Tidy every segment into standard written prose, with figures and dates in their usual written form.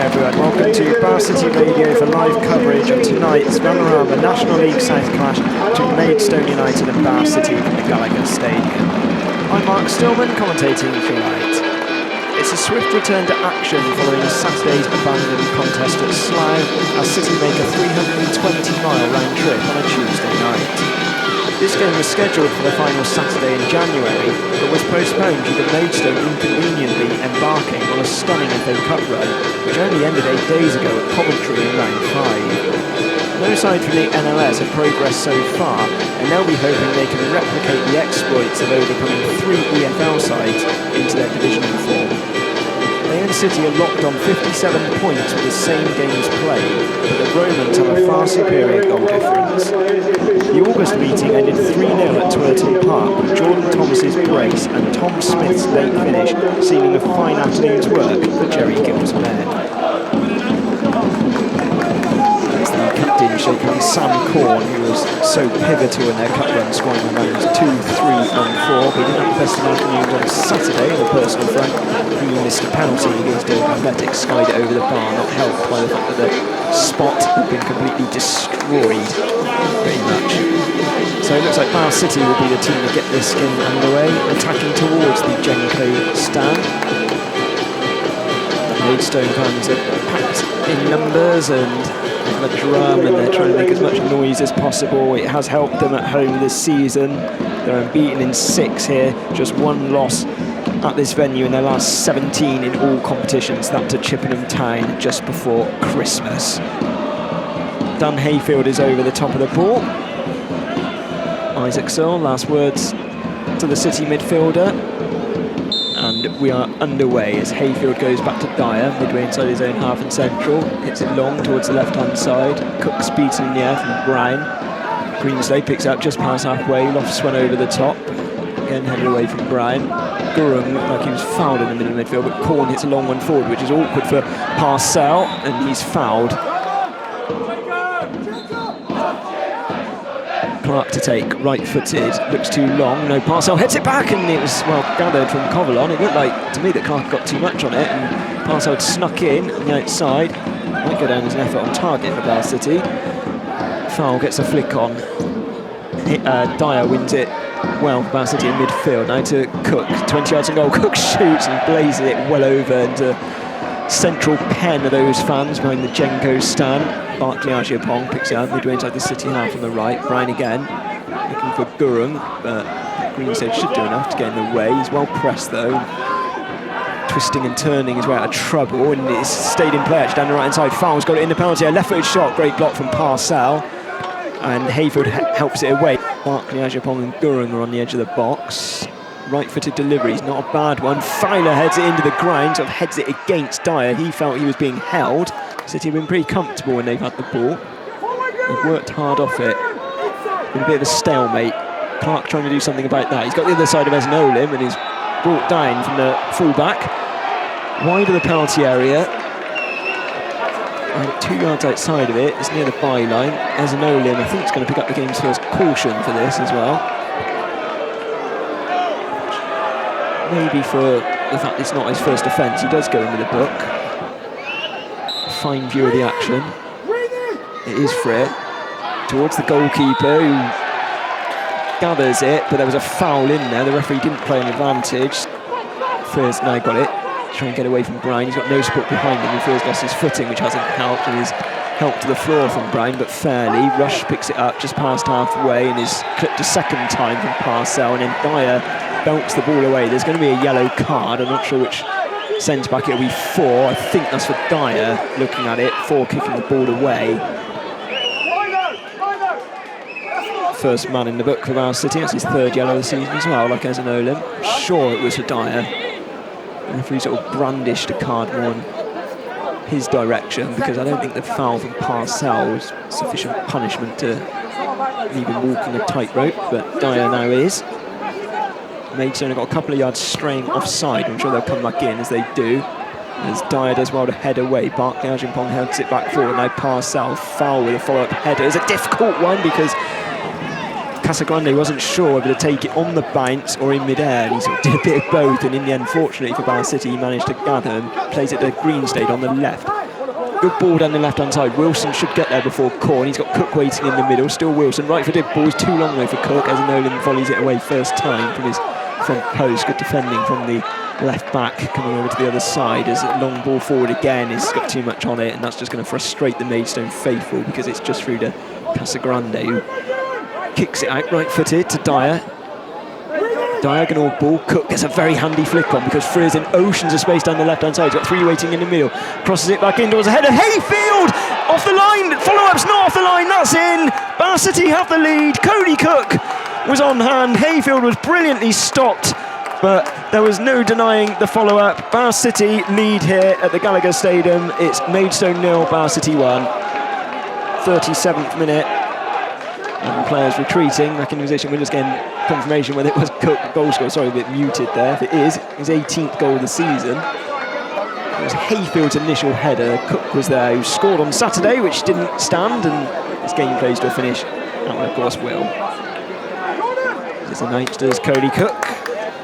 everyone, welcome to 𝗛𝗚𝗚𝗛𝗚𝗧𝗦 City Radio for live coverage of tonight's 𝗛𝗚𝗚𝗛𝗚𝗛𝗧 National League South clash between Maidstone United and 𝗛𝗚𝗚 City from the Gallagher Stadium. I'm Mark Stillman, commentating tonight. It's a swift return to action following Saturday's abandoned contest at Slough as City make a 320-mile round trip on a Tuesday night. This game was scheduled for the final Saturday in January, but was postponed due to Maidstone inconveniently embarking on a stunning FA Cup run, which only ended 8 days ago at Coventry in round 5. No side from the NLS have progressed so far, and they'll be hoping they can replicate the exploits of overcoming 3 EFL sides into their divisional form. Man City are locked on 57 points with the same games played, but the Romans have a far superior goal difference. The August meeting ended 3-0 at 𝗛𝗚𝗚𝗛𝗚𝗛𝗧𝗏, with Jordan Thomas's brace and Tom Smith's late finish sealing a fine afternoon's work for Jerry Gill's men. That's the captain shaking Sam Corn, who was so pivotal in their cup run, scoring the runs 2, 3 and 4, but he didn't have the best of afternoons on Saturday on the personal front. He missed a penalty against Athletics, skied it over the bar, not helped by the fact that the spot had been completely destroyed, pretty much. So it looks like 𝗛𝗚𝗚 City will be the team to get this game underway, attacking towards the 𝗛𝗚𝗚𝗛𝗚𝗏 stand. Maidstone fans are packed in numbers and have a drum, and they're trying to make as much noise as possible. It has helped them at home this season. They're unbeaten in 6 here, just 1 loss at this venue in their last 17 in all competitions, that to Chippenham Town just before Christmas. Dan Hayfield is over the top of the ball. Isaac Searle, last words to the City midfielder. And we are underway as Hayfield goes back to Dyer, midway inside his own half and central. Hits it long towards the left-hand side. Cook speeds in the air from Brown. Greenslade picks up just past halfway. Loftus went over the top. Again headed away from Brown. 𝗛𝗚𝗚𝗛𝗚𝗏 looked like he was fouled in the middle of midfield, but Corn hits a long one forward, which is awkward for 𝗛𝗚𝗛, and he's fouled. Clark to take, right-footed, looks too long. No, 𝗛𝗚𝗛 hits it back, and it was well gathered from Covalon. It looked like to me that Clark got too much on it, and 𝗛𝗚𝗛 had snuck in on the outside. Might go down as an effort on target for 𝗛𝗚 City. Foul gets a flick on. Dyer wins it well for 𝗛𝗚 City in midfield. Now to Cook, 20 yards and goal. Cook shoots and blazes it well over into central pen of those fans behind the 𝗛𝗚𝗚𝗛𝗏𝗏 stand. 𝗛𝗚𝗚𝗛𝗏𝗏 picks it up midway inside the City half on the right. Brian again, looking for 𝗛𝗚𝗚𝗛𝗏𝗏, but Greenslade should do enough to get in the way. He's well pressed though, twisting and turning his way out of trouble, and it's stayed in play actually down the right hand side. Fowler's got it in the penalty, a left-footed shot, great block from 𝗛𝗚𝗛, and Hayfield helps it away. 𝗛𝗚𝗚𝗛𝗏𝗏 and 𝗛𝗚𝗚𝗛𝗏 are on the edge of the box. Right-footed delivery, not a bad one. Fowler heads it into the ground, sort of heads it against Dyer. He felt he was being held. City have been pretty comfortable when they've had the ball. They've worked hard off it. Been a bit of a stalemate. Clark trying to do something about that. He's got the other side of 𝗛𝗚𝗚𝗛𝗏𝗏 and he's brought down from the full-back. Wide of the penalty area. And 2 yards outside of it, it's near the byline. 𝗛𝗚𝗚𝗛𝗏𝗏, I think, it's going to pick up the game's first caution for this as well. Maybe for the fact it's not his first offence, he does go into the book. Fine view of the action. It is Fred towards the goalkeeper, who gathers it, but there was a foul in there. The referee didn't play an advantage. Frear's now got it. Trying to get away from Brown. He's got no support behind him. Frear's lost his footing, which hasn't helped, and he's helped to the floor from Brown, but fairly. Rush picks it up just past halfway and is clipped a second time from 𝗛𝗚𝗛, and then Dyer belts the ball away. There's going to be a yellow card. I'm not sure which centre-back it'll be for. I think that's for Dyer, looking at it, for kicking the ball away. First man in the book for 𝗛𝗚 City. That's his 3rd yellow of the season as well, like 𝗛𝗚𝗚𝗛𝗏𝗏. I'm sure it was for Dyer. The referee sort of brandished a card more in his direction, because I don't think the foul from 𝗛𝗚𝗛 was sufficient punishment to leave him walking a tightrope, but Dyer now is. Maidstone have got a couple of yards straying offside. I'm sure they'll come back in as they do, as Dyer does well to head away. 𝗛𝗚𝗚𝗛𝗏𝗏 heads it back forward. Now 𝗛𝗚𝗛 foul with a follow-up header. It's a difficult one because Casagrande wasn't sure whether to take it on the bounce or in mid-air. He sort of did a bit of both, and in the end, fortunately for 𝗛𝗚 City, he managed to gather and plays it to Greenslade on the left. good ball down the left-hand side. Wilson should get there before 𝗚𝗚𝗚𝗚. He's got Cook waiting in the middle. Still Wilson. Right-footed ball is too long though for Cook, as 𝗛𝗚𝗚𝗛𝗚𝗚𝗚 volleys it away first time from his front post. Good defending from the left back coming over to the other side, as a long ball forward again has got too much on it, and that's just going to frustrate the Maidstone faithful, because it's just through to 𝗛𝗚𝗛𝗚𝗚𝗚, who kicks it out right-footed to 𝗛𝗚𝗚. Diagonal ball. Cook gets a very handy flick on, because 𝗛𝗏's in oceans of space down the left-hand side. He's got 3 waiting in the middle. Crosses it back indoors. Ahead of 𝗛𝗏field! Off the line! Follow-up's not off the line. That's in! Bath City have the lead. Cody Cook was on hand. 𝗛𝗏field was brilliantly stopped, but there was no denying the follow-up. Bath City lead here at the Gallagher Stadium. It's Maidstone 0, Bath City 1. 37th minute. And the players retreating, back in position. We're just getting confirmation whether it was Cook goal scorer. Sorry, a bit muted there. If it is, his 18th goal of the season. It was 𝗛𝗏field's initial header. Cook was there, who scored on Saturday, which didn't stand, and this game plays to a finish. That one, of course, will. It's announced as Cody Cook,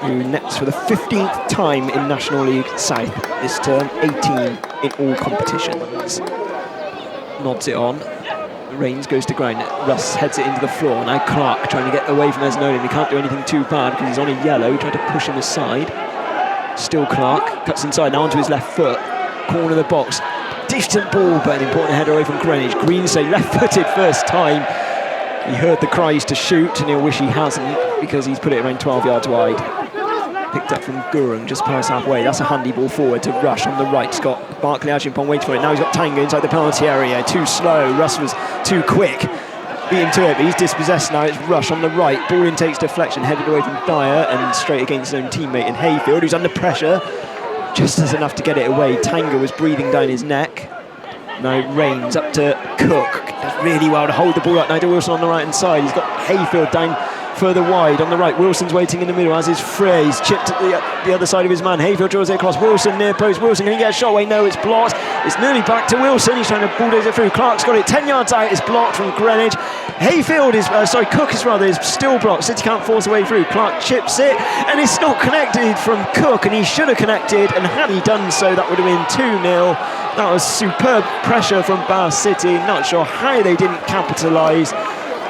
who nets for the 15th time in National League South this term, 18 in all competitions. Nods it on. Rains goes to ground. Russ heads it into the floor. Now Clark trying to get away from 𝗛𝗚𝗚𝗛𝗚𝗚𝗚. He can't do anything too bad because he's on a yellow. He tried to push him aside. Still Clark. Cuts inside now onto his left foot. Corner of the box. Distant ball, but an important header away from Greenwich. Greensay left-footed first time. He heard the cries to shoot, and he'll wish he hasn't, because he's put it around 12 yards wide. Picked up from 𝗚𝗚𝗚𝗛𝗚𝗚 just past halfway. That's a handy ball forward to Rush on the right. He's got 𝗛𝗚𝗚𝗛𝗚𝗏 waiting for it. Now he's got Tango inside the penalty area. Too slow. Russ was too quick. Beat him to it, but he's dispossessed now. It's Rush on the right. Ball intakes deflection, headed away from 𝗛𝗚𝗚 and straight against his own teammate in 𝗛𝗏field, who's under pressure. Just as enough to get it away. Tango was breathing down his neck. Now Rains up to Cook. Does really well to hold the ball up now to Wilson on the right-hand side. He's got 𝗛𝗏field down further wide on the right. Wilson's waiting in the middle, as is 𝗛𝗏. He's chipped at the other side of his man. 𝗛𝗏field draws it across. Wilson near post. Wilson, can he get a shot away? No, it's blocked. It's nearly back to Wilson. He's trying to bulldoze it through. Clark's got it 10 yards out. It's blocked from Greenwich. Cook is still blocked. City can't force a way through. Clark chips it, and it's not connected from Cook, and he should have connected, and had he done so, that would have been 2-0. That was superb pressure from Bath City. Not sure how they didn't capitalise.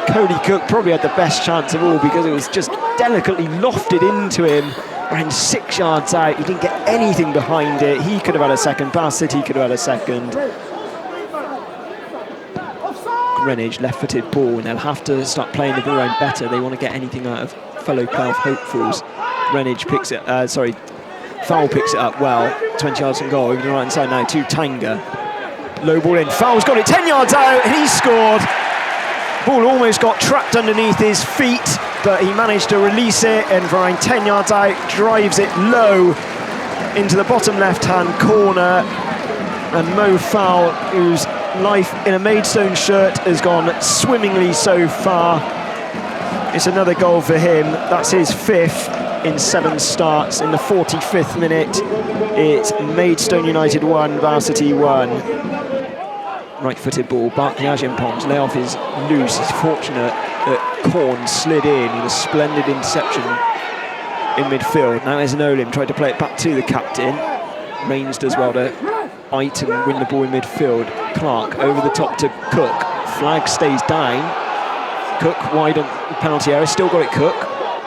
Cody Cook probably had the best chance of all, because it was just delicately lofted into him around 6 yards out. He didn't get anything behind it. He could have had a second. Bath City could have had a second. Greenwich, left-footed ball, and they'll have to start playing the ball around better. They want to get anything out of fellow Perth hopefuls. Greenwich picks it, Fowl picks it up well. 20 yards from goal, over the right-hand side now to Tanga. Low ball in. Fowl's got it 10 yards out, and he's scored. Ball almost got trapped underneath his feet, but he managed to release it, and for around 10 yards out, drives it low into the bottom left-hand corner. And Mo Fowl, whose life in a Maidstone shirt has gone swimmingly so far. It's another goal for him. That's his 5th in 7 starts. In the 45th minute, it's Maidstone United 1, Bath City 1. Right-footed ball, 𝗛𝗚𝗚𝗛𝗚𝗛𝗏 lay off his loose. He's fortunate that 𝗚𝗚𝗚𝗛𝗏 slid in with a splendid interception in midfield. Now 𝗛𝗚𝗚𝗛𝗏 tried to play it back to the captain. Rains does well to bite and win the ball in midfield. Clark over the top to Cook. Flag stays down. Cook wide on the penalty area, still got it Cook.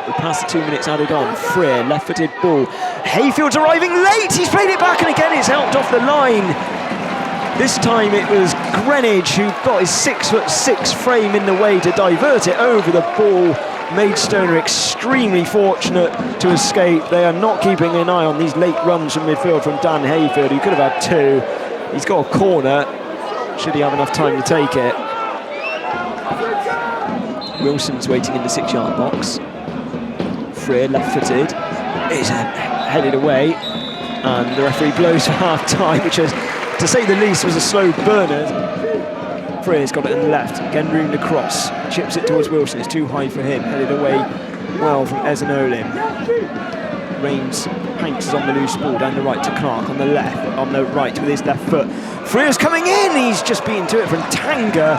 We're past the 2 minutes added on. Freer, left-footed ball. 𝗛𝗏field's arriving late. He's played it back, and again it's helped off the line. This time it was Greenwich who got his 6'6" frame in the way to divert it over the ball. Maidstone are extremely fortunate to escape. They are not keeping an eye on these late runs from midfield from Dan 𝗛𝗏field, who could have had 2. He's got a corner, should he have enough time to take it. Wilson's waiting in the 6-yard box. Freer, left-footed, is headed away, and the referee blows for half-time, which is, to say the least, was a slow burner. Freer's got it in the left, again room across, chips it towards Wilson, it's too high for him, headed away well from 𝗛𝗚𝗚𝗛𝗚𝗏. Rains pounces on the loose ball down the right to Clark on the left, on the right with his left foot. Freer's coming in, he's just beaten to it from Tanga.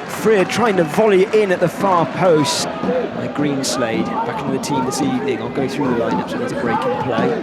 Freer trying to volley it in at the far post. My Greenslade back into the team this evening. I'll go through the lineup, so there's a break in play.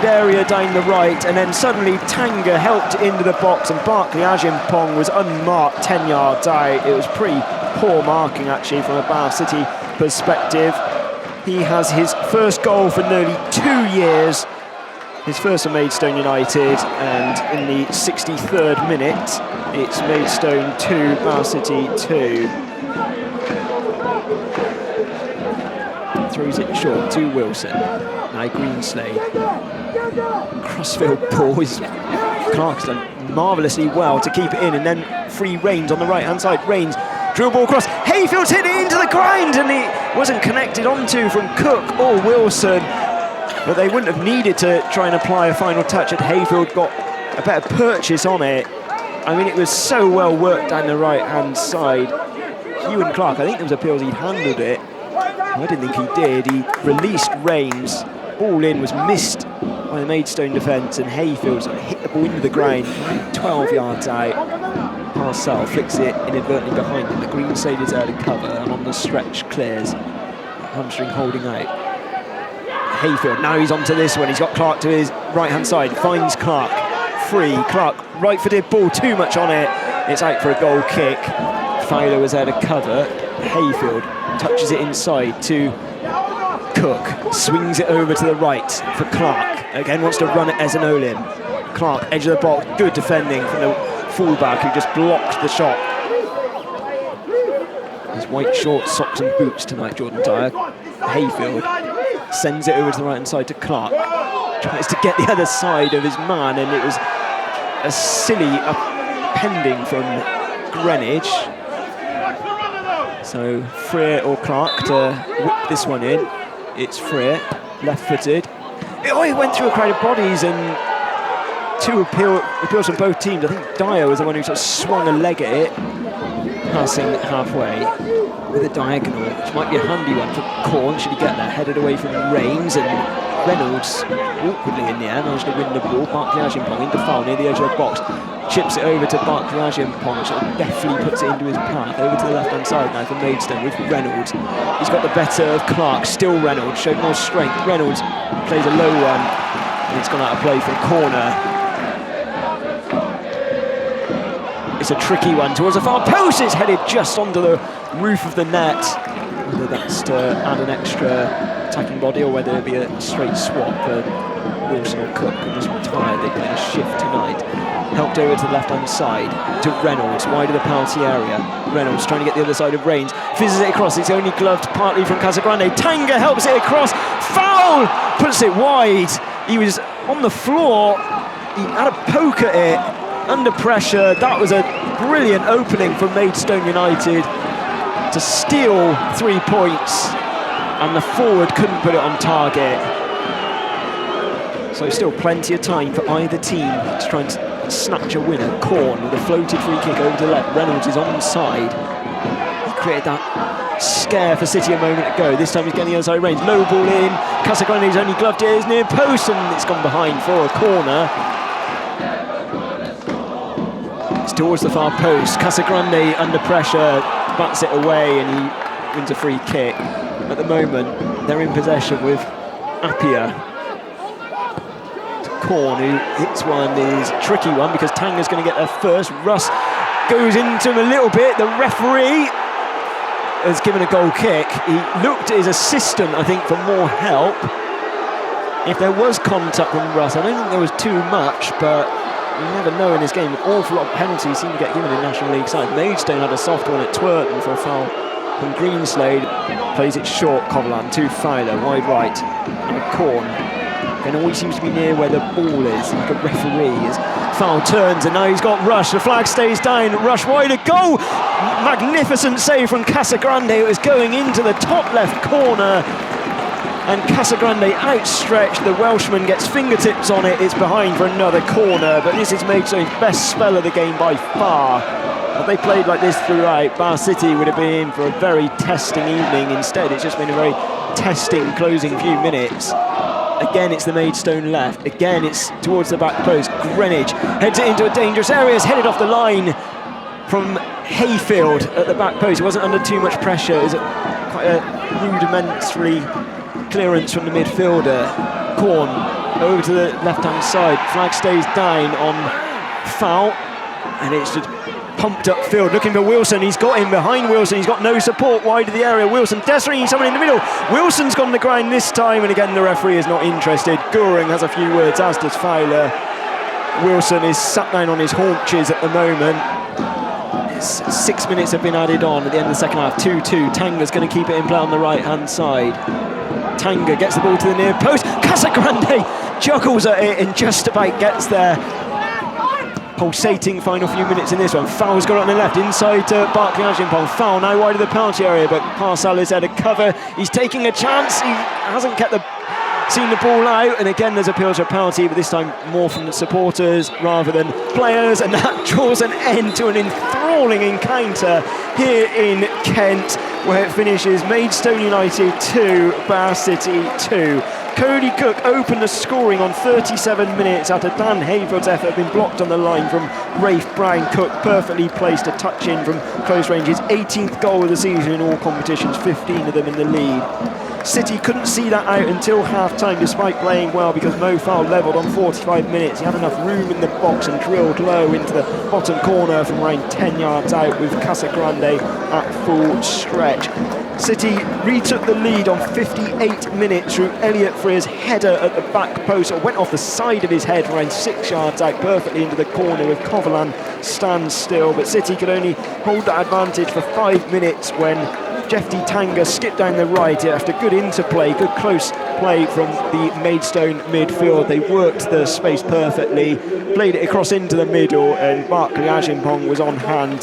congested area down the right, and then suddenly Tanga helped into the box, and 𝗛𝗚𝗚𝗛𝗚𝗚𝗚𝗚 was unmarked 10 yards out. It was pretty poor marking actually from a Bath City perspective. He has his first goal for nearly 2 years, his first for Maidstone United, and in the 63rd minute, it's Maidstone 2, Bath City 2. Throws it short to Wilson. Now Greenslade. Crossfield ball. Clark's done marvellously well to keep it in, and then free Rains on the right-hand side. Rains, drill ball across. Hayfield's hit it into the ground, and it wasn't connected onto from Cook or Wilson. But they wouldn't have needed to try and apply a final touch, and Hayfield got a better purchase on it. I mean, it was so well worked down the right-hand side. Ewan Clark, I think there was appeals he'd handled it. I didn't think he did. He released Rains. Ball in was missed by the Maidstone defence, and Hayfield sort of hit the ball into the ground, 12 yards out. Parcell flicks it inadvertently behind him. The Greenslade is out of cover, and on the stretch clears. Hamstring holding out. Hayfield, now he's onto this one. He's got Clark to his right-hand side. Finds Clark. Free. Clark, right-footed ball, too much on it. It's out for a goal kick. Fowler was out of cover. Hayfield touches it inside to Cook, swings it over to the right for Clark. Again wants to run it as an Olin. Clark, edge of the box, good defending from the fullback who just blocked the shot. His white shorts, socks and boots tonight, Jordan Dyer. Hayfield sends it over to the right hand side to Clark. tries to get the other side of his man, and it was a silly pending from Greenwich. So Freer or Clark to whip this one in. It's Freer, left-footed. Oh, he went through a crowd of bodies, and two appeals from both teams. I think Dyer was the one who sort of swung a leg at it, passing halfway with a diagonal, which might be a handy one for Corn. Should he get there? Headed away from Rains, and Reynolds awkwardly in the air managed to win the ball. 𝗛𝗚𝗚𝗚𝗚 into foul near the edge of the box. Chips it over to 𝗛𝗚𝗚𝗚𝗚𝗚, sort of deftly puts it into his path. Over to the left-hand side now for Maidstone with Reynolds. He's got the better of Clark. Still Reynolds, showed more strength. Reynolds plays a low one, and it's gone out of play for a corner. It's a tricky one towards the far post. It's headed just onto the roof of the net. Whether that's to add an extra attacking body or whether it be a straight swap for Wilson or Cook, who just retired. They play a shift tonight. Helped over to the left-hand side to Reynolds, wide of the penalty area. Reynolds trying to get the other side of Rains. Fizzes it across. It's only gloved partly from 𝗛𝗚𝗚𝗚𝗚. Tanga helps it across. Foul! Puts it wide. He was on the floor. He had a poke at it. Under pressure. That was a brilliant opening from Maidstone United to steal 3 points, and the forward couldn't put it on target. So still plenty of time for either team to try and snatch a winner. Corn with a floated free kick over to the left. Reynolds is onside. He created that scare for City a moment ago. This time he's getting the other side range. Low ball in. 𝗛𝗚𝗚𝗚𝗚's only gloved it. It's near post, and it's gone behind for a corner. It's towards the far post. 𝗛𝗚𝗚𝗚𝗚 under pressure bats it away, and he wins a free kick. At the moment, they're in possession with Appiah. Corn, who hits one, is a tricky one because Tanga's going to get there first. Russ goes into him a little bit. The referee has given a goal kick. He looked at his assistant, I think, for more help. If there was contact from Russ, I don't think there was too much, but you never know in this game. An awful lot of penalties seem to get given in National League side. Maidstone had a soft one at 𝗛𝗏𝗏𝗏 for a foul from Greenslade. Plays it short, 𝗛𝗏𝗏𝗏 to Fowler, wide right. And Corn and always seems to be near where the ball is, like a referee. His foul turns, and now he's got Rush. The flag stays down. Rush wide, a goal! Magnificent save from 𝗛𝗚𝗚𝗚𝗚𝗚. It was going into the top left corner, and 𝗛𝗚𝗚𝗚𝗚𝗚 outstretched. The Welshman gets fingertips on it. It's behind for another corner, but this is Maidstone's best spell of the game by far. If they played like this throughout, Bar City would have been in for a very testing evening. Instead, it's just been a very testing closing few minutes. Again, it's the Maidstone left. Again, it's towards the back post. Greenwich heads it into a dangerous area. It's headed off the line from Hayfield at the back post. It wasn't under too much pressure. It was quite a rudimentary clearance from the midfielder. Corn over to the left-hand side. Flag stays down on foul, and it's just pumped up field, looking for Wilson. He's got him behind Wilson. He's got no support wide of the area. Wilson desperately needs someone in the middle. Wilson's gone to the ground this time, and again the referee is not interested. Goring has a few words, as does Fowler. Wilson is sat down on his haunches at the moment. 6 minutes have been added on at the end of the second half. 2-2. Tanga's going to keep it in play on the right-hand side. Tanga gets the ball to the near post. 𝗛𝗚𝗚𝗚𝗚𝗚 juggles at it and just about gets there. Pulsating final few minutes in this one. Foul's got it on the left, inside to 𝗛𝗚𝗚𝗚𝗚𝗚. Foul now wide of the penalty area, but Parsal is there to cover. He's taking a chance. He hasn't seen the ball out, and again there's appeals for a penalty, but this time more from the supporters rather than players, and that draws an end to an enthralling encounter here in Kent, where it finishes Maidstone United 2, Bar City 2. Cody Cook opened the scoring on 37 minutes after Dan Hayfield's effort had been blocked on the line from Rafe Brown. Cook perfectly placed a touch in from close range. His 18th goal of the season in all competitions, 15 of them in the league. City couldn't see that out until half-time, despite playing well, because Mo Fowl levelled on 45 minutes. He had enough room in the box and drilled low into the bottom corner from around 10 yards out with 𝗛𝗚𝗚𝗚𝗚𝗚 at full stretch. City retook the lead on 58 minutes through Elliot Freer's header at the back post. It went off the side of his head around 6 yards out, perfectly into the corner with 𝗛𝗏𝗏𝗏𝗏 stands still. But City could only hold that advantage for 5 minutes when Jeff D. Tanga skipped down the right after good interplay, good close play from the Maidstone midfield. They worked the space perfectly, played it across into the middle, and Mark 𝗛𝗚𝗚𝗛𝗚𝗛𝗧𝗦 was on hand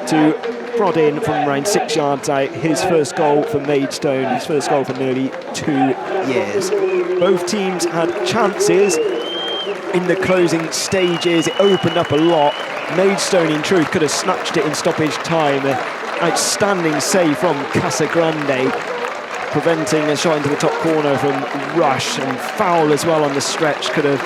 to prod in from around 6 yards out. His first goal for Maidstone, his first goal for nearly 2 years. Both teams had chances in the closing stages. It opened up a lot. Maidstone, in truth, could have snatched it in stoppage time. Outstanding save from Casagrande, preventing a shot into the top corner from Rush, and foul as well on the stretch. Could have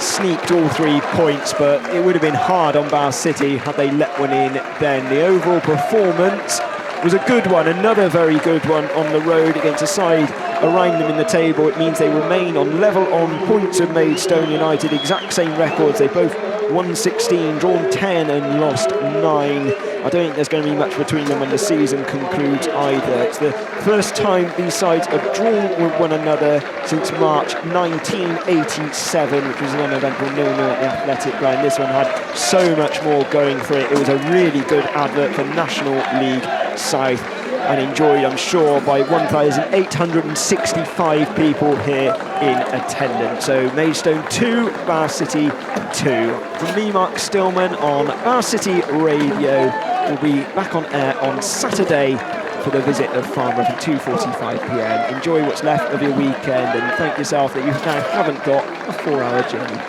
sneaked all 3 points, but it would have been hard on Bath City had they let one in then. The overall performance was a good one, another very good one on the road against a side around them in the table. It means they remain on level on points with Maidstone United, exact same records. They both won 16, drawn 10 and lost 9. I don't think there's going to be much between them when the season concludes either. It's the first time these sides have drawn with one another since March 1987, which was an uneventful 0-0 at the Athletic Ground. This one had so much more going for it. It was a really good advert for National League South, and enjoyed, I'm sure, by 1,865 people here in attendance. So Maidstone 2, Bath City 2. From me, Mark Stillman, on Bath City Radio. We'll be back on air on Saturday for the visit of Farnborough from 2:45 p.m. Enjoy what's left of your weekend, and thank yourself that you now haven't got a 4-hour journey.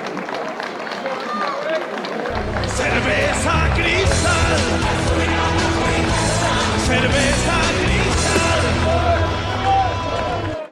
Cerveza cristal, cerveza cristal.